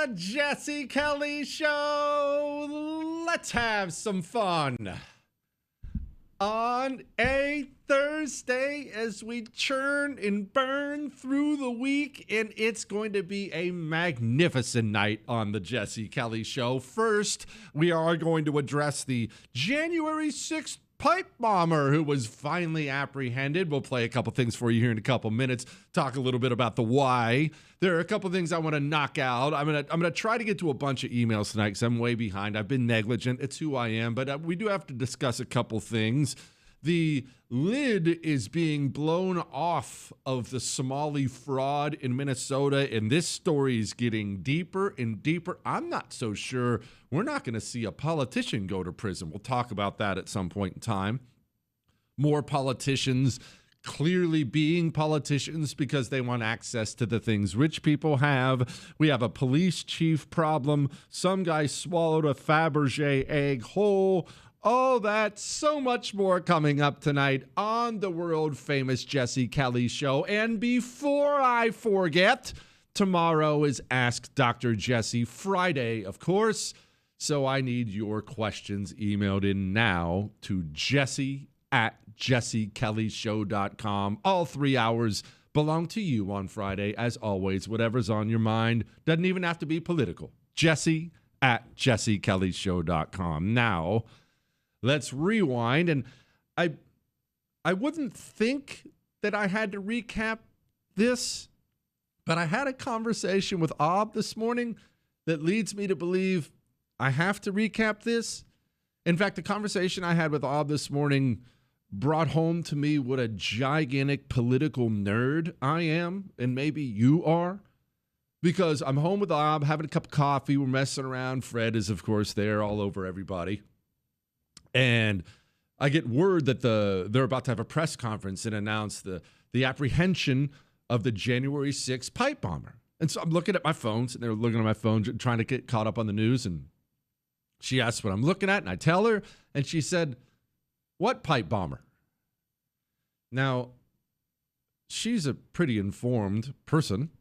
The Jesse Kelly Show. Let's have some fun. On a Thursday as we churn and burn through the week, and it's going to be a magnificent night on the Jesse Kelly Show. First, we are going to address the January 6th pipe bomber who was finally apprehended. We'll play a couple things for you here in a couple minutes, talk a little bit about the why. There are a couple things I want to knock out. I'm gonna try to get to a bunch of emails tonight because I'm way behind. I've been negligent. It's who I am, but we do have to discuss a couple things. The lid is being blown off of the Somali fraud in Minnesota, and this story is getting deeper and deeper. I'm not so sure we're not going to see a politician go to prison. We'll talk about that at some point in time. More politicians clearly being politicians because they want access to the things rich people have. We have a police chief problem. Some guy swallowed a Fabergé egg whole. Oh, that's so much more coming up tonight on the world famous Jesse Kelly Show. And before I forget, tomorrow is Ask Dr. Jesse Friday, of course. So I need your questions emailed in now to jesse@jessekellyshow.com. All 3 hours belong to you on Friday, as always. Whatever's on your mind doesn't even have to be political. Jesse@jessekellyshow.com. Now, let's rewind, and I wouldn't think that I had to recap this, but I had a conversation with Ob this morning that leads me to believe I have to recap this. In fact, the conversation I had with Ob this morning brought home to me what a gigantic political nerd I am, and maybe you are, because I'm home with Ob, having a cup of coffee, we're messing around. Fred is, of course, there all over everybody. And I get word that they're about to have a press conference and announce the apprehension of the January 6th pipe bomber. And so I'm looking at my phone, sitting there looking at my phone, trying to get caught up on the news. And she asks what I'm looking at, and I tell her, and she said, "What pipe bomber?" Now, she's a pretty informed person.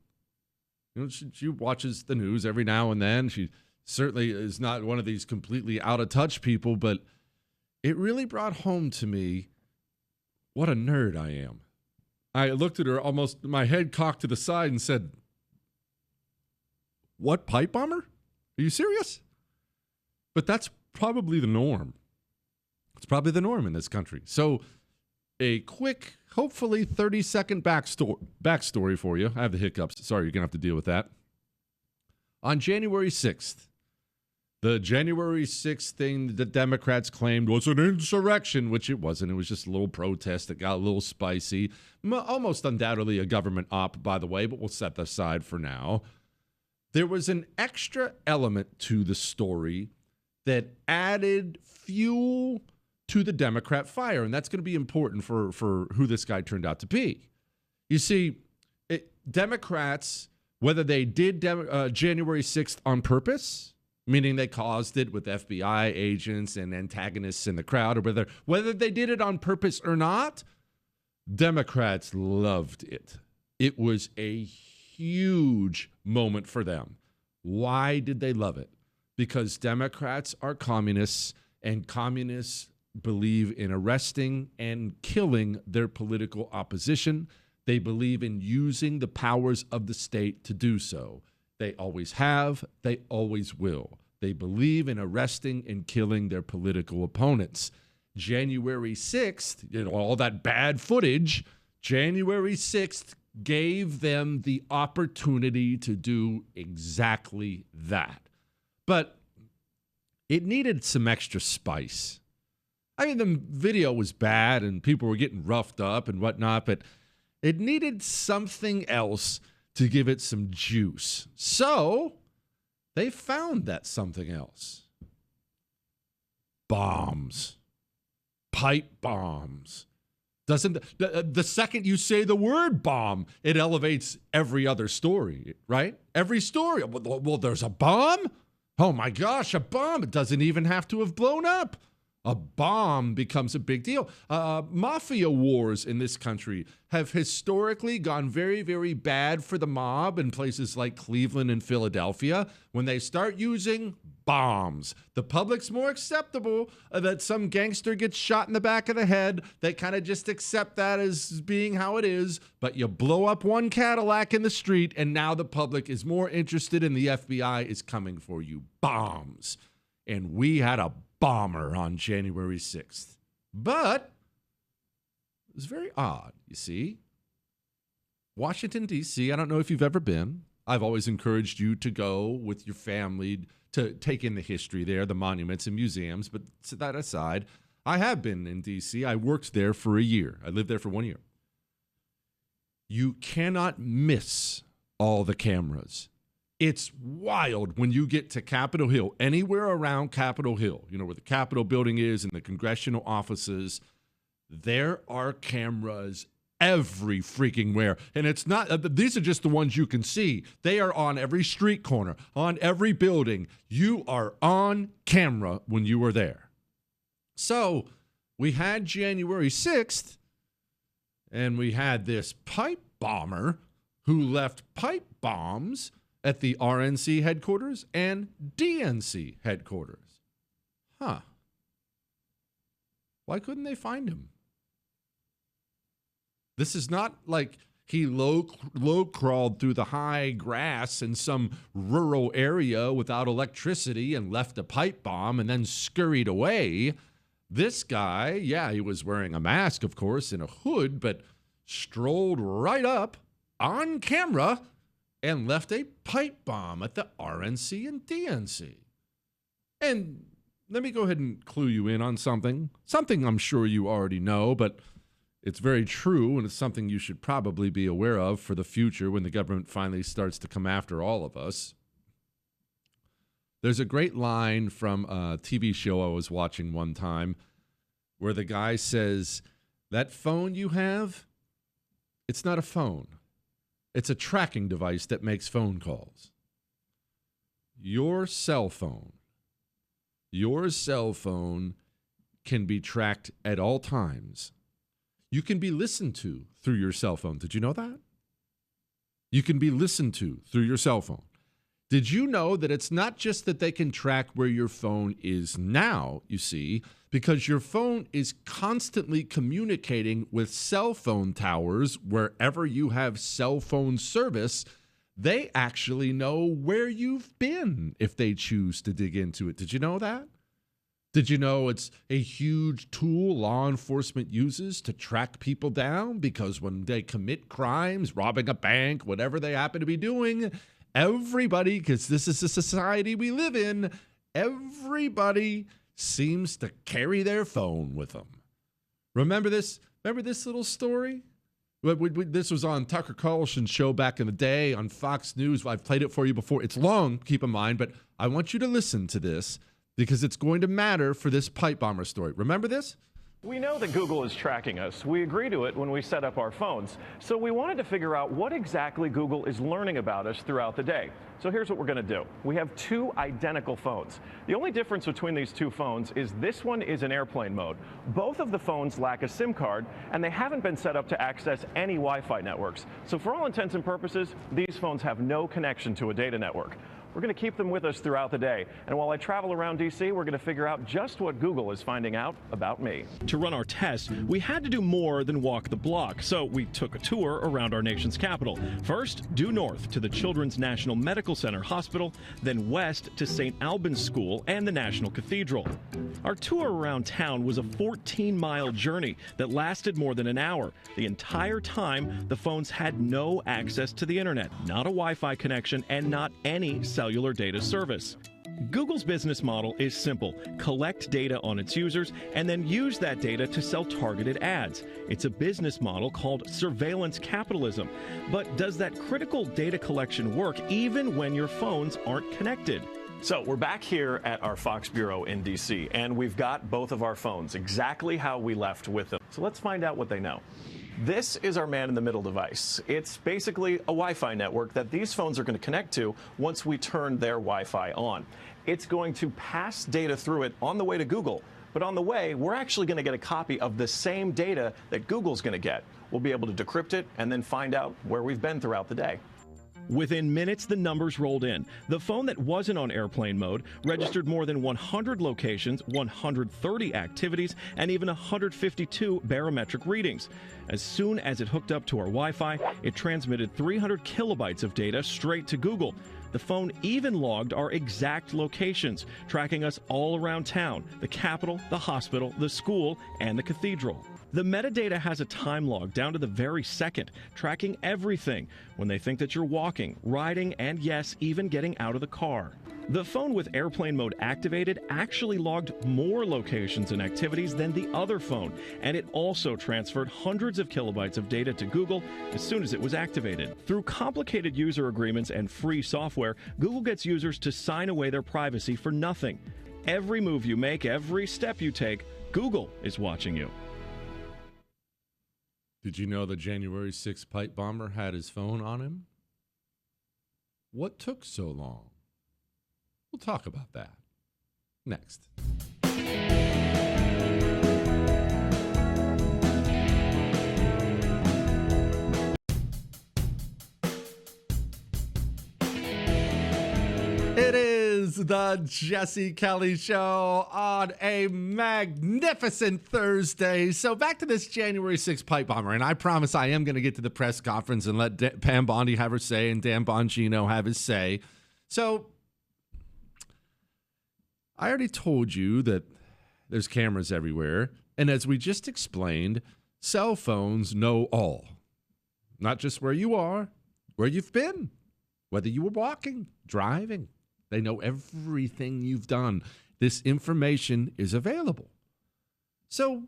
You know, she watches the news every now and then. She certainly is not one of these completely out of touch people, but it really brought home to me what a nerd I am. I looked at her, almost my head cocked to the side, and said, "What pipe bomber? Are you serious?" But that's probably the norm. It's probably the norm in this country. So a quick, hopefully 30-second backstory for you. I have the hiccups. Sorry, you're going to have to deal with that. On January 6th, the January 6th thing the Democrats claimed was an insurrection, which it wasn't. It was just a little protest that got a little spicy. Almost undoubtedly a government op, by the way, but we'll set that aside for now. There was an extra element to the story that added fuel to the Democrat fire, and that's going to be important for who this guy turned out to be. You see, Democrats, whether they did January 6th on purpose, meaning they caused it with FBI agents and antagonists in the crowd, or whether they did it on purpose or not, Democrats loved it. It was a huge moment for them. Why did they love it? Because Democrats are communists, and communists believe in arresting and killing their political opposition. They believe in using the powers of the state to do so. They always have, they always will. They believe in arresting and killing their political opponents. January 6th, all that bad footage, January 6th gave them the opportunity to do exactly that. But it needed some extra spice. I mean, the video was bad and people were getting roughed up and whatnot, but it needed something else to give it some juice. So they found that something else. Bombs. Pipe bombs. The second you say the word bomb, it elevates every other story, right? Every story. Well, there's a bomb? Oh my gosh, a bomb. It doesn't even have to have blown up. A bomb becomes a big deal. Mafia wars in this country have historically gone very, very bad for the mob in places like Cleveland and Philadelphia when they start using bombs. The public's more acceptable that some gangster gets shot in the back of the head. They kind of just accept that as being how it is. But you blow up one Cadillac in the street, and now the public is more interested and the FBI is coming for you. Bombs. And we had a bomber on January 6th. But it was very odd, you see. Washington, D.C., I don't know if you've ever been. I've always encouraged you to go with your family to take in the history there, the monuments and museums. But set that aside, I have been in D.C. I worked there for a year. I lived there for 1 year. You cannot miss all the cameras. It's wild when you get to Capitol Hill, anywhere around Capitol Hill, you know, where the Capitol building is and the congressional offices. There are cameras every freaking where. And it's not, these are just the ones you can see. They are on every street corner, on every building. You are on camera when you are there. So we had January 6th, and we had this pipe bomber who left pipe bombs at the RNC headquarters and DNC headquarters. Huh. Why couldn't they find him? This is not like he low crawled through the high grass in some rural area without electricity and left a pipe bomb and then scurried away. This guy, yeah, he was wearing a mask, of course, and a hood, but strolled right up on camera and left a pipe bomb at the RNC and DNC. And let me go ahead and clue you in on something I'm sure you already know, but it's very true, and it's something you should probably be aware of for the future when the government finally starts to come after all of us. There's a great line from a TV show I was watching one time where the guy says, "That phone you have, it's not a phone. It's a tracking device that makes phone calls." Your cell phone can be tracked at all times. You can be listened to through your cell phone. Did you know that? You can be listened to through your cell phone. Did you know that it's not just that they can track where your phone is now, you see, because your phone is constantly communicating with cell phone towers wherever you have cell phone service. They actually know where you've been if they choose to dig into it. Did you know that? Did you know it's a huge tool law enforcement uses to track people down? Because when they commit crimes, robbing a bank, whatever they happen to be doing, everybody, because this is the society we live in, everybody seems to carry their phone with them. Remember this? Remember this little story? This was on Tucker Carlson's show back in the day on Fox News. I've played it for you before. It's long, keep in mind, but I want you to listen to this because it's going to matter for this pipe bomber story. Remember this? We know that Google is tracking us. We agree to it when we set up our phones. So we wanted to figure out what exactly Google is learning about us throughout the day. So here's what we're going to do. We have two identical phones. The only difference between these two phones is this one is in airplane mode. Both of the phones lack a SIM card, and they haven't been set up to access any Wi-Fi networks. So for all intents and purposes, these phones have no connection to a data network. We're going to keep them with us throughout the day. And while I travel around D.C., we're going to figure out just what Google is finding out about me. To run our test, we had to do more than walk the block, so we took a tour around our nation's capital. First, due north to the Children's National Medical Center Hospital, then west to St. Albans School and the National Cathedral. Our tour around town was a 14-mile journey that lasted more than an hour. The entire time, the phones had no access to the internet, not a Wi-Fi connection, and not any cellular data service. Google's business model is simple. Collect data on its users and then use that data to sell targeted ads. It's a business model called surveillance capitalism. But does that critical data collection work even when your phones aren't connected? So we're back here at our Fox Bureau in D.C., and we've got both of our phones exactly how we left with them. So let's find out what they know. This is our man-in-the-middle device. It's basically a Wi-Fi network that these phones are going to connect to once we turn their Wi-Fi on. It's going to pass data through it on the way to Google, But on the way, we're actually going to get a copy of the same data that Google's going to get. We'll be able to decrypt it and then find out where we've been throughout the day. Within minutes, the numbers rolled in. The phone that wasn't on airplane mode registered more than 100 locations, 130 activities, and even 152 barometric readings. As soon as it hooked up to our Wi-Fi, it transmitted 300 kilobytes of data straight to Google. The phone even logged our exact locations, tracking us all around town, the Capitol, the hospital, the school, and the cathedral. The metadata has a time log down to the very second, tracking everything when they think that you're walking, riding, and yes, even getting out of the car. The phone with airplane mode activated actually logged more locations and activities than the other phone, and it also transferred hundreds of kilobytes of data to Google as soon as it was activated. Through complicated user agreements and free software, Google gets users to sign away their privacy for nothing. Every move you make, every step you take, Google is watching you. Did you know the January 6th pipe bomber had his phone on him? What took so long? We'll talk about that next. It is the Jesse Kelly Show on a magnificent Thursday. So back to this January 6th pipe bomber, and I promise I am going to get to the press conference and let Pam Bondi have her say and Dan Bongino have his say. So I already told you that there's cameras everywhere, and as we just explained, cell phones know all. Not just where you are, where you've been, whether you were walking, driving. They know everything you've done. This information is available. So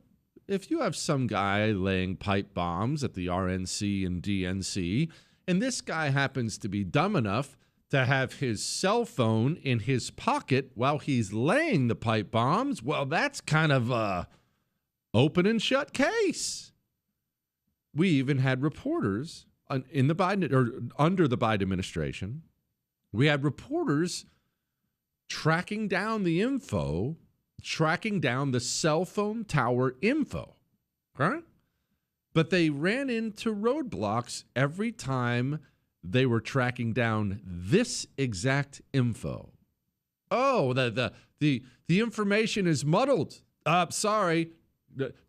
if you have some guy laying pipe bombs at the RNC and DNC, and this guy happens to be dumb enough to have his cell phone in his pocket while he's laying the pipe bombs, well, that's kind of a open and shut case. We even had reporters in the Biden or under the Biden administration. We had reporters tracking down the info, tracking down the cell phone tower info, right? But they ran into roadblocks every time they were tracking down this exact info. Oh, the information is muddled. Sorry.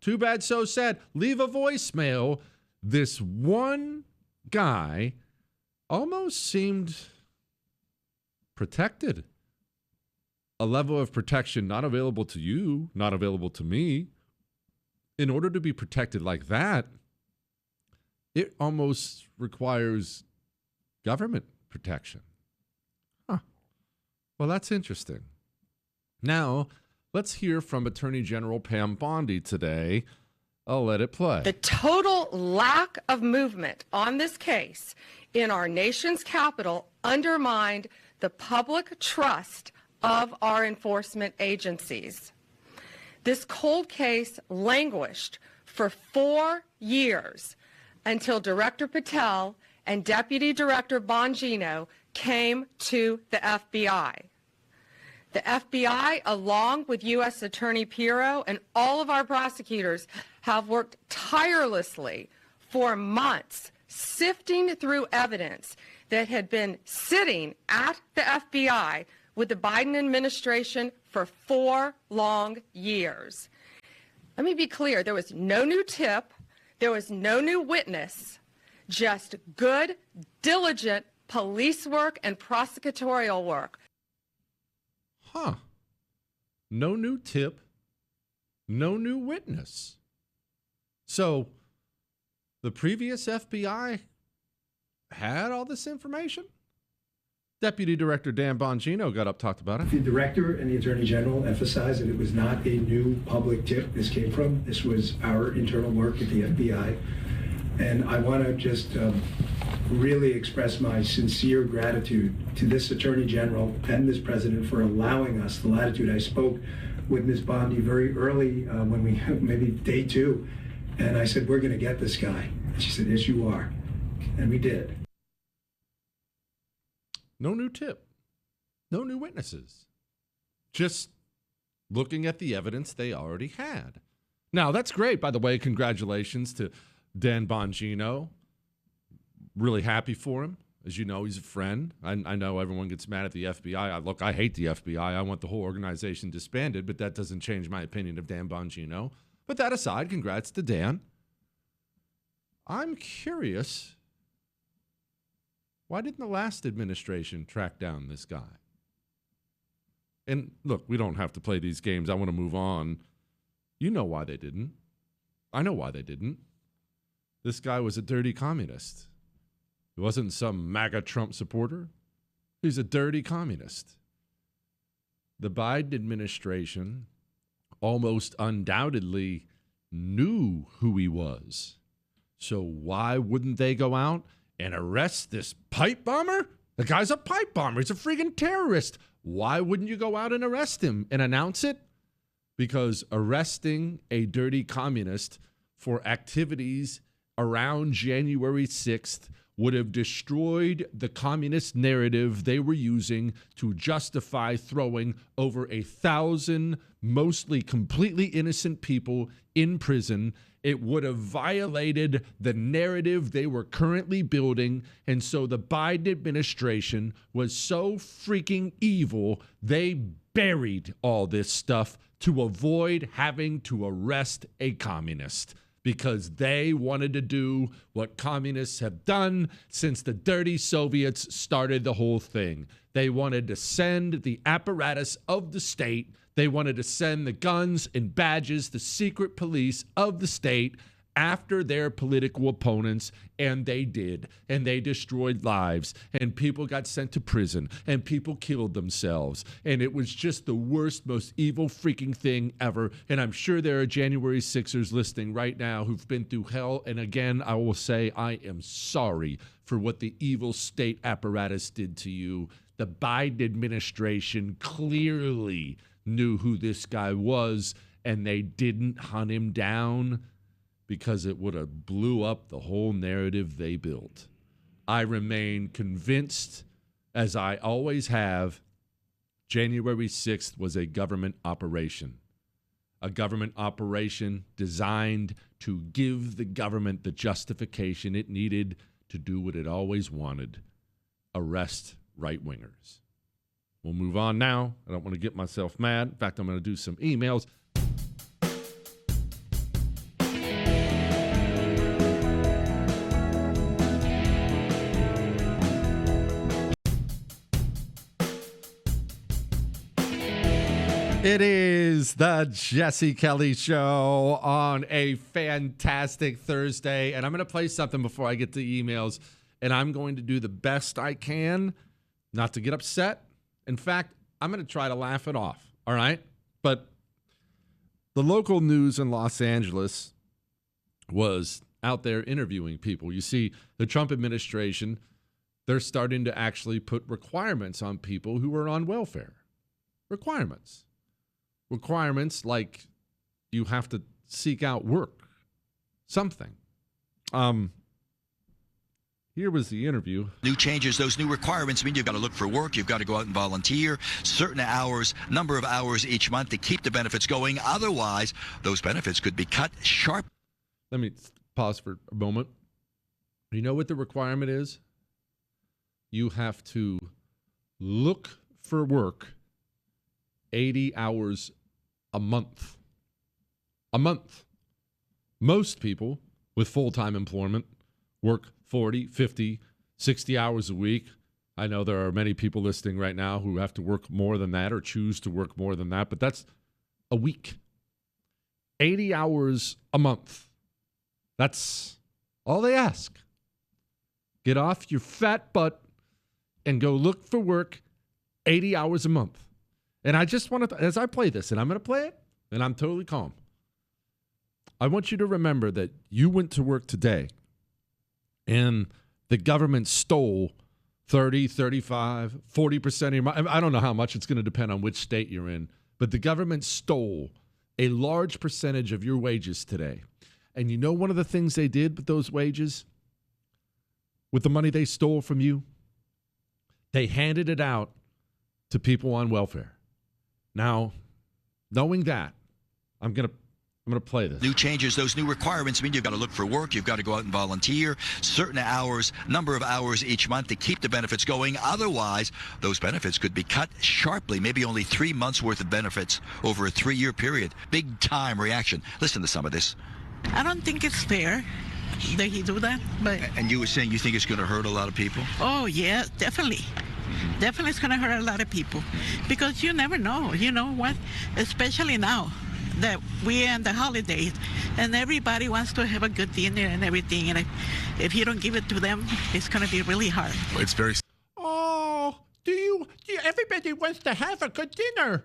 Too bad, so sad. Leave a voicemail. This one guy almost seemed protected. A level of protection not available to you, not available to me. In order to be protected like that, it almost requires government protection. Huh. Well, that's interesting. Now, let's hear from Attorney General Pam Bondi today. I'll let it play. The total lack of movement on this case in our nation's capital undermined the public trust of our enforcement agencies. This cold case languished for 4 years until Director Patel and Deputy Director Bongino came to the FBI. The FBI, along with U.S. Attorney Pirro and all of our prosecutors, have worked tirelessly for months, sifting through evidence that had been sitting at the FBI with the Biden administration for 4 long years. Let me be clear, there was no new tip, there was no new witness, just good, diligent police work and prosecutorial work. Huh. No new tip, no new witness. So the previous FBI had all this information? Deputy Director Dan Bongino got up, talked about it. The Director and the Attorney General emphasized that it was not a new public tip this came from. This was our internal work at the FBI. And I want to just really express my sincere gratitude to this Attorney General and this President for allowing us the latitude. I spoke with Ms. Bondi very early when we, maybe day 2, and I said, we're going to get this guy. And she said, yes, you are. And we did. No new tip. No new witnesses. Just looking at the evidence they already had. Now, that's great, by the way. Congratulations to Dan Bongino. Really happy for him. As you know, he's a friend. I know everyone gets mad at the FBI. I hate the FBI. I want the whole organization disbanded, but that doesn't change my opinion of Dan Bongino. But that aside, congrats to Dan. I'm curious, why didn't the last administration track down this guy? And look, we don't have to play these games. I want to move on. You know why they didn't. I know why they didn't. This guy was a dirty communist. He wasn't some MAGA Trump supporter. He's a dirty communist. The Biden administration almost undoubtedly knew who he was. So why wouldn't they go out and arrest this pipe bomber? The guy's a pipe bomber. He's a freaking terrorist. Why wouldn't you go out and arrest him and announce it? Because arresting a dirty communist for activities around January 6th would have destroyed the communist narrative they were using to justify throwing over 1,000 mostly completely innocent people in prison. It would have violated the narrative they were currently building. And so the Biden administration was so freaking evil, they buried all this stuff to avoid having to arrest a communist, because they wanted to do what communists have done since the dirty Soviets started the whole thing. They wanted to send the apparatus of the state. They wanted to send the guns and badges, the secret police of the state, after their political opponents, and they did. And they destroyed lives, and people got sent to prison, and people killed themselves. And it was just the worst, most evil freaking thing ever. And I'm sure there are January 6ers listening right now who've been through hell. And again, I will say I am sorry for what the evil state apparatus did to you. The Biden administration clearly knew who this guy was, and they didn't hunt him down, because it would have blew up the whole narrative they built. I remain convinced, as I always have, January 6th was a government operation designed to give the government the justification it needed to do what it always wanted: arrest right-wingers. We'll move on now. I don't want to get myself mad. In fact, I'm going to do some emails. It is the Jesse Kelly Show on a fantastic Thursday. And I'm going to play something before I get to emails. And I'm going to do the best I can not to get upset. In fact, I'm going to try to laugh it off. All right? But the local news in Los Angeles was out there interviewing people. You see, the Trump administration, they're starting to actually put requirements on people who are on welfare. Requirements like you have to seek out work, something. Here was the interview. New changes, those new requirements mean you've got to look for work, you've got to go out and volunteer, certain hours, number of hours each month to keep the benefits going. Otherwise, those benefits could be cut sharp. Let me pause for a moment. You know what the requirement is? You have to look for work 80 hours a month. A month. Most people with full-time employment work 40, 50, 60 hours a week. I know there are many people listening right now who have to work more than that or choose to work more than that, but that's a week. 80 hours a month. That's all they ask. Get off your fat butt and go look for work 80 hours a month. And I just want to, as I play this, and I'm going to play it, and I'm totally calm, I want you to remember that you went to work today and the government stole 30, 35, 40% of your money. I don't know how much. It's going to depend on which state you're in. But the government stole a large percentage of your wages today. And you know one of the things they did with those wages? With the money they stole from you? They handed it out to people on welfare. Now, Knowing that, I'm gonna play this. New changes, those new requirements mean you've got to look for work, you've got to go out and volunteer, certain hours, number of hours each month to keep the benefits going. Otherwise, those benefits could be cut sharply, maybe only 3 months worth of benefits over a 3-year period. Big time reaction. Listen to some of this. I don't think it's fair that he do that, but... And you were saying you think it's going to hurt a lot of people? Oh, yeah, definitely. Definitely it's going to hurt a lot of people because you never know. You know what? Especially now that we're in the holidays and everybody wants to have a good dinner and everything. And if you don't give it to them, it's going to be really hard. It's very... Oh, everybody wants to have a good dinner.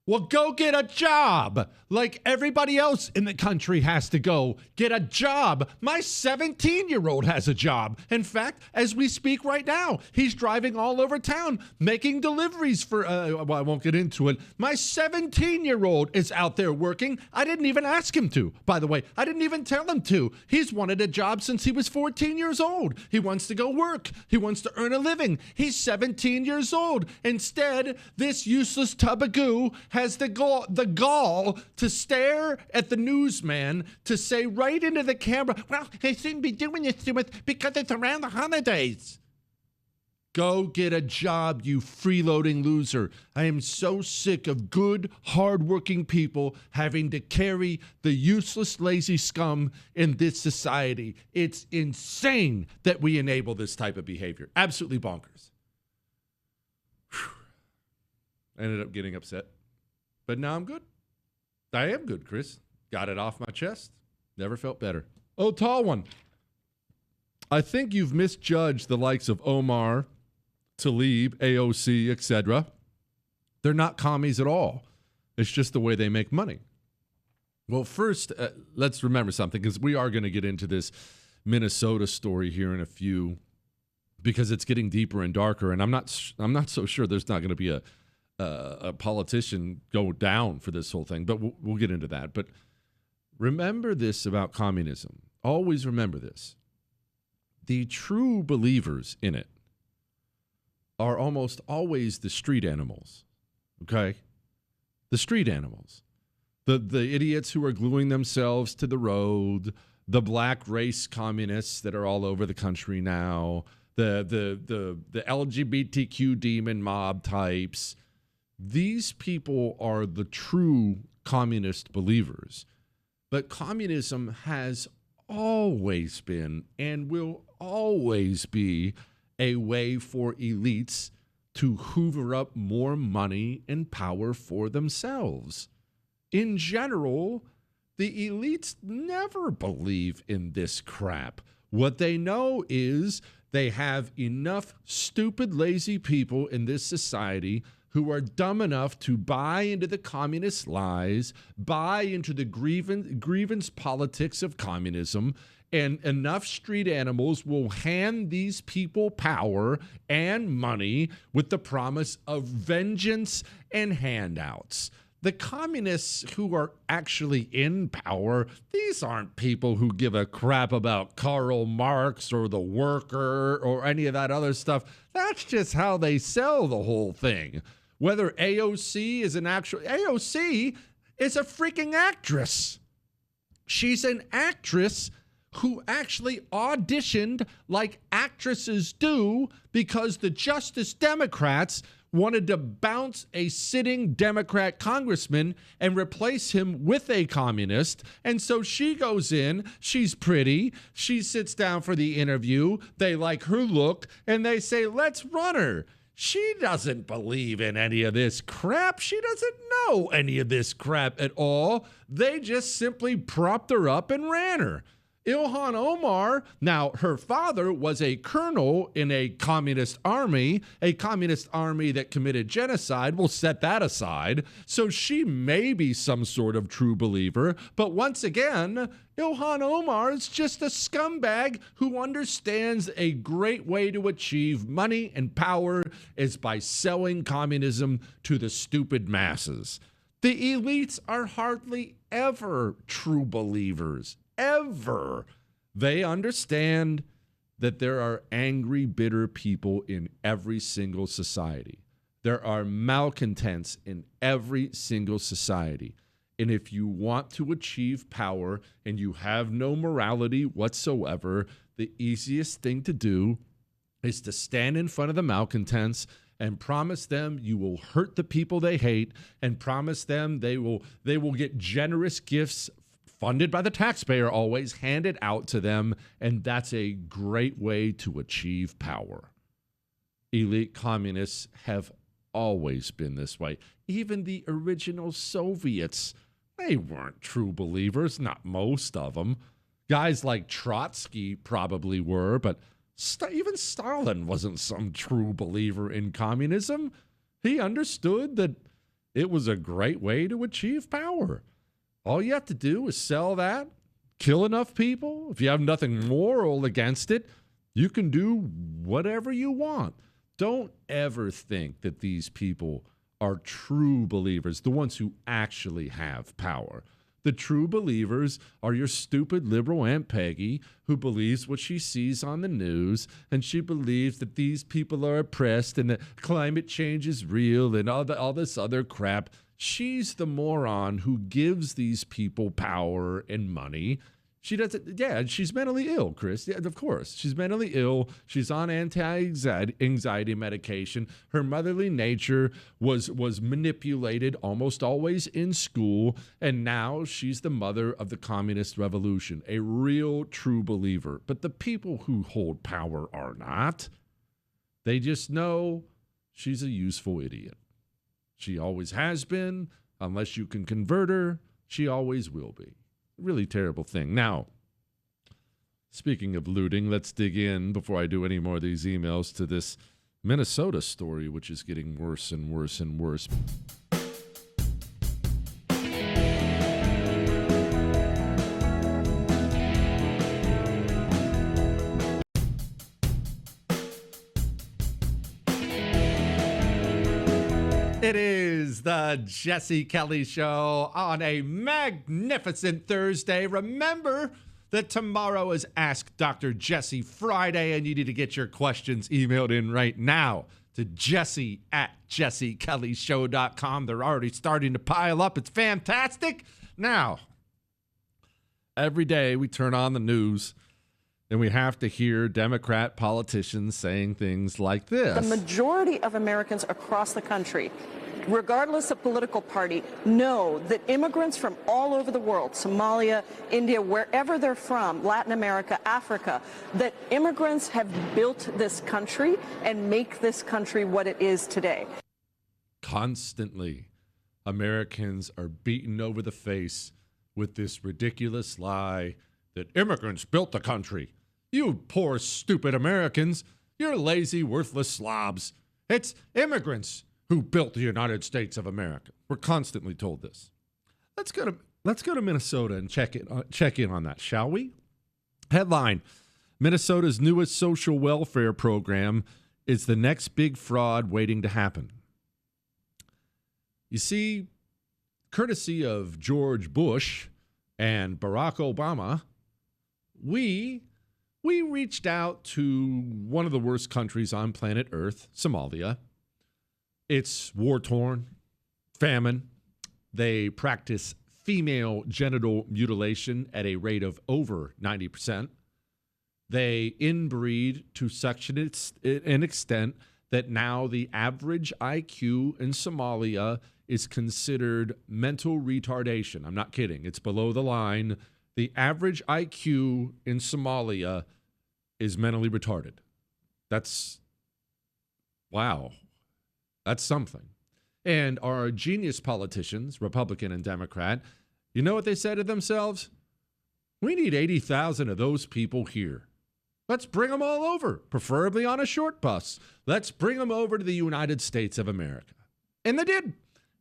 Well, go get a job like everybody else in the country has to go get a job. My 17-year-old has a job. In fact, as we speak right now, he's driving all over town making deliveries for, well, I won't get into it. My 17-year-old is out there working. I didn't even ask him to, by the way. I didn't even tell him to. He's wanted a job since he was 14 years old. He wants to go work. He wants to earn a living. He's 17 years old. Instead, this useless tub of goo has the gall to stare at the newsman to say right into the camera, well, they shouldn't be doing this to us because it's around the holidays. Go get a job, you freeloading loser. I am so sick of good, hardworking people having to carry the useless, lazy scum in this society. It's insane that we enable this type of behavior. Absolutely bonkers. Whew. I ended up getting upset. But now I'm good. I am good, Chris. Got it off my chest. Never felt better. Oh, tall one. I think you've misjudged the likes of Omar, Tlaib, AOC, etc. They're not commies at all. It's just the way they make money. Well, first, let's remember something, because we are going to get into this Minnesota story here in a few, because it's getting deeper and darker, and I'm not so sure there's not going to be a politician go down for this whole thing, but we'll get into that. But remember this about communism. Always remember this. The true believers in it are almost always the street animals, okay? The street animals. The idiots who are gluing themselves to the road, the black race communists that are all over the country now, the LGBTQ demon mob types. These people are the true communist believers. But communism has always been and will always be a way for elites to hoover up more money and power for themselves. In general, the elites never believe in this crap. What they know is they have enough stupid, lazy people in this society who are dumb enough to buy into the communist lies, buy into the grievance politics of communism, and enough street animals will hand these people power and money with the promise of vengeance and handouts. The communists who are actually in power, these aren't people who give a crap about Karl Marx or the worker or any of that other stuff. That's just how they sell the whole thing. Whether AOC is AOC is a freaking actress. She's an actress who actually auditioned like actresses do because the Justice Democrats wanted to bounce a sitting Democrat congressman and replace him with a communist. And so she goes in, she's pretty, she sits down for the interview, they like her look, and they say, let's run her. She doesn't believe in any of this crap. She doesn't know any of this crap at all. They just simply propped her up and ran her. Ilhan Omar, now her father was a colonel in a communist army that committed genocide. We'll set that aside. So she may be some sort of true believer. But once again, Ilhan Omar is just a scumbag who understands a great way to achieve money and power is by selling communism to the stupid masses. The elites are hardly ever true believers. Ever. They understand that there are angry, bitter people in every single society. There are malcontents in every single society. And if you want to achieve power and you have no morality whatsoever, the easiest thing to do is to stand in front of the malcontents and promise them you will hurt the people they hate, and promise them they will get generous gifts funded by the taxpayer, always handed out to them. And that's a great way to achieve power. Elite communists have always been this way. Even the original Soviets, they weren't true believers, not most of them. Guys like Trotsky probably were, but even Stalin wasn't some true believer in communism. He understood that it was a great way to achieve power. All you have to do is sell that, kill enough people. If you have nothing moral against it, you can do whatever you want. Don't ever think that these people are true believers, the ones who actually have power. The true believers are your stupid liberal Aunt Peggy, who believes what she sees on the news, and she believes that these people are oppressed and that climate change is real and all this other crap. She's the moron who gives these people power and money. She doesn't, yeah, she's mentally ill, Chris. Yeah, of course. She's mentally ill. She's on anti-anxiety medication. Her motherly nature was manipulated almost always in school, and now she's the mother of the communist revolution, a real true believer. But the people who hold power are not. They just know she's a useful idiot. She always has been. Unless you can convert her, she always will be. Really terrible thing. Now, speaking of looting, let's dig in before I do any more of these emails to this Minnesota story, which is getting worse and worse and worse. It is the Jesse Kelly Show on a magnificent Thursday. Remember that tomorrow is Ask Dr. Jesse Friday, and you need to get your questions emailed in right now to jesse@jessekellyshow.com. They're already starting to pile up. It's fantastic. Now, every day we turn on the news and we have to hear Democrat politicians saying things like this. The majority of Americans across the country, regardless of political party, know that immigrants from all over the world, Somalia, India, wherever they're from, Latin America, Africa, that immigrants have built this country and make this country what it is today. Constantly, Americans are beaten over the face with this ridiculous lie that immigrants built the country. You poor, stupid Americans. You're lazy, worthless slobs. It's immigrants who built the United States of America. We're constantly told this. Let's go to Minnesota and check in on that, shall we? Headline: Minnesota's newest social welfare program is the next big fraud waiting to happen. You see, courtesy of George Bush and Barack Obama, we reached out to one of the worst countries on planet Earth, Somalia. It's war-torn, famine. They practice female genital mutilation at a rate of over 90%. They inbreed to such an extent that now the average IQ in Somalia is considered mental retardation. I'm not kidding. It's below the line. The average IQ in Somalia is mentally retarded. Wow. That's something. And our genius politicians, Republican and Democrat, you know what they said to themselves? We need 80,000 of those people here. Let's bring them all over, preferably on a short bus. Let's bring them over to the United States of America. And they did.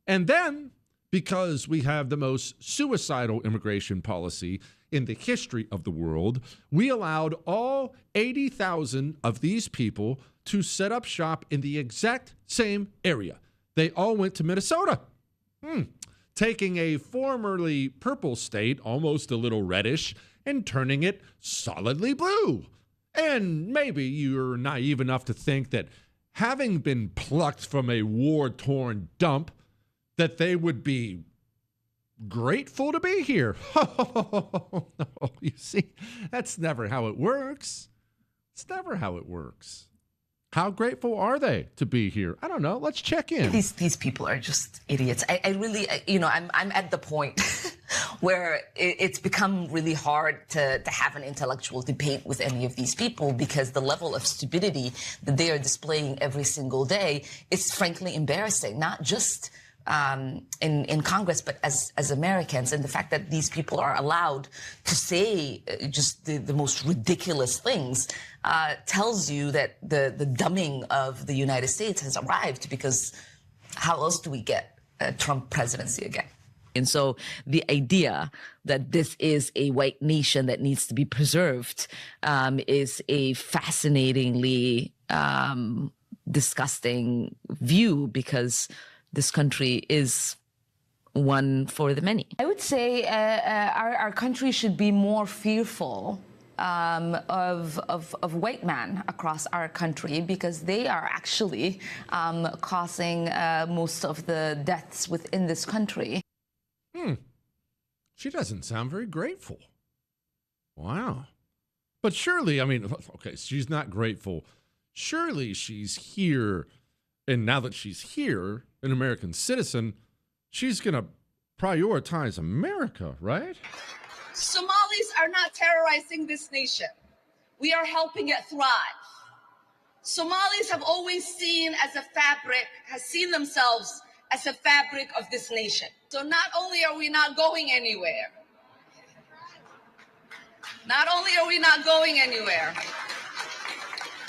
And then, because we have the most suicidal immigration policy in the history of the world, we allowed all 80,000 of these people to set up shop in the exact same area. They all went to Minnesota, taking a formerly purple state, almost a little reddish, and turning it solidly blue. And maybe you're naive enough to think that having been plucked from a war-torn dump, that they would be grateful to be here. Oh, no, you see, that's never how it works. It's never how it works. How grateful are they to be here? I don't know. Let's check in. These people are just idiots. I really, I'm at the point where it's become really hard to have an intellectual debate with any of these people, because the level of stupidity that they are displaying every single day is frankly embarrassing, not just in Congress, but as Americans. And the fact that these people are allowed to say just the most ridiculous things tells you that the dumbing of the United States has arrived, because how else do we get a Trump presidency again? And so the idea that this is a white nation that needs to be preserved is a fascinatingly disgusting view, because this country is one for the many. I would say our country should be more fearful of white men across our country, because they are actually causing most of the deaths within this country. She doesn't sound very grateful. Wow. But surely, I mean, okay, she's not grateful. Surely she's here, and now that she's here, an American citizen, she's going to prioritize America, right? Somalis are not terrorizing this nation. We are helping it thrive. Somalis have always seen themselves as a fabric of this nation. So not only are we not going anywhere,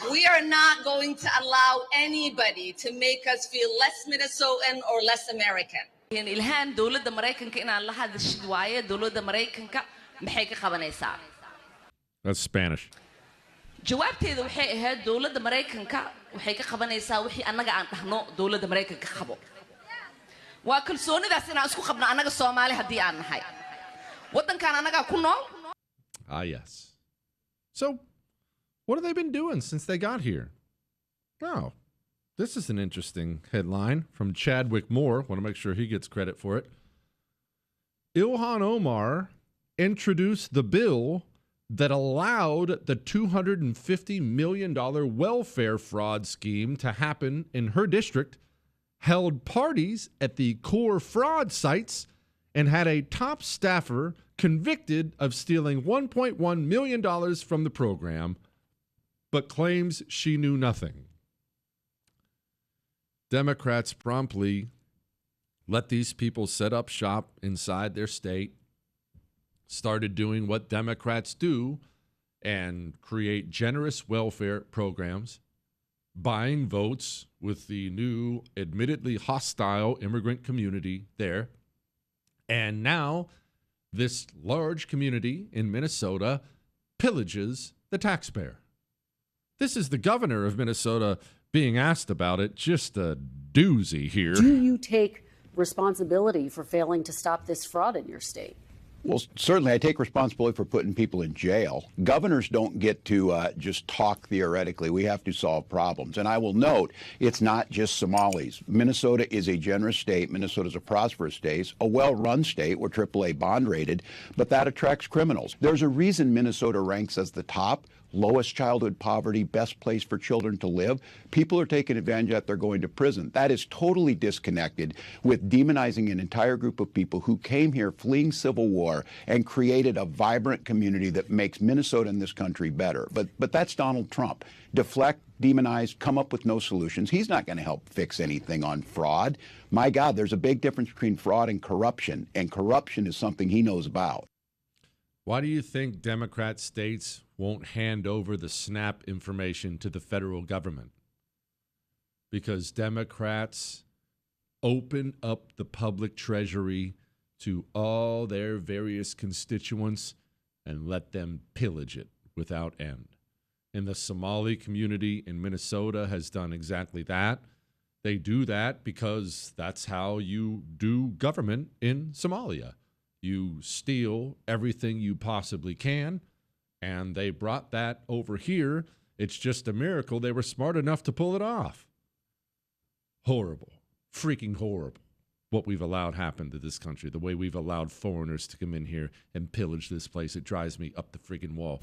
we are not going to allow anybody to make us feel less Minnesotan or less American. ilhaan dawladda Mareykanka inaan la hadashid waaye dawladda Mareykanka maxay ka qabanaysaa? That's Spanish. Jawaabteedu waxay ahayd dawladda Mareykanka waxay ka qabanaysaa wixii annaga aan dhahno dawladda Mareykanka qabo. Waa kalsoonidaas inaan isku qabno annaga Soomaali haddii aan nahay. Waddankan annaga ku nool. Ah, yes. So, what have they been doing since they got here? Oh, this is an interesting headline from Chadwick Moore. Want to make sure he gets credit for it. Ilhan Omar introduced the bill that allowed the $250 million welfare fraud scheme to happen in her district, held parties at the core fraud sites, and had a top staffer convicted of stealing $1.1 million from the program, but claims she knew nothing. Democrats promptly let these people set up shop inside their state, started doing what Democrats do and create generous welfare programs, buying votes with the new, admittedly hostile immigrant community there. And now this large community in Minnesota pillages the taxpayer. This is the governor of Minnesota being asked about it. Just a doozy here. Do you take responsibility for failing to stop this fraud in your state? Well, certainly I take responsibility for putting people in jail. Governors don't get to just talk theoretically. We have to solve problems. And I will note, it's not just Somalis. Minnesota is a generous state. Minnesota is a prosperous state, a well-run state. We're AAA bond rated, but that attracts criminals. There's a reason Minnesota ranks as the top lowest childhood poverty, best place for children to live. People are taken advantage of, they're going to prison. That is totally disconnected with demonizing an entire group of people who came here fleeing civil war and created a vibrant community that makes Minnesota and this country better. But that's Donald Trump. Deflect, demonize, come up with no solutions. He's not going to help fix anything on fraud. My God, there's a big difference between fraud and corruption is something he knows about. Why do you think Democrat states won't hand over the SNAP information to the federal government? Because Democrats open up the public treasury to all their various constituents and let them pillage it without end. And the Somali community in Minnesota has done exactly that. They do that because that's how you do government in Somalia. You steal everything you possibly can, and they brought that over here. It's just a miracle they were smart enough to pull it off. Horrible. Freaking horrible. What we've allowed happen to this country, the way we've allowed foreigners to come in here and pillage this place. It drives me up the freaking wall.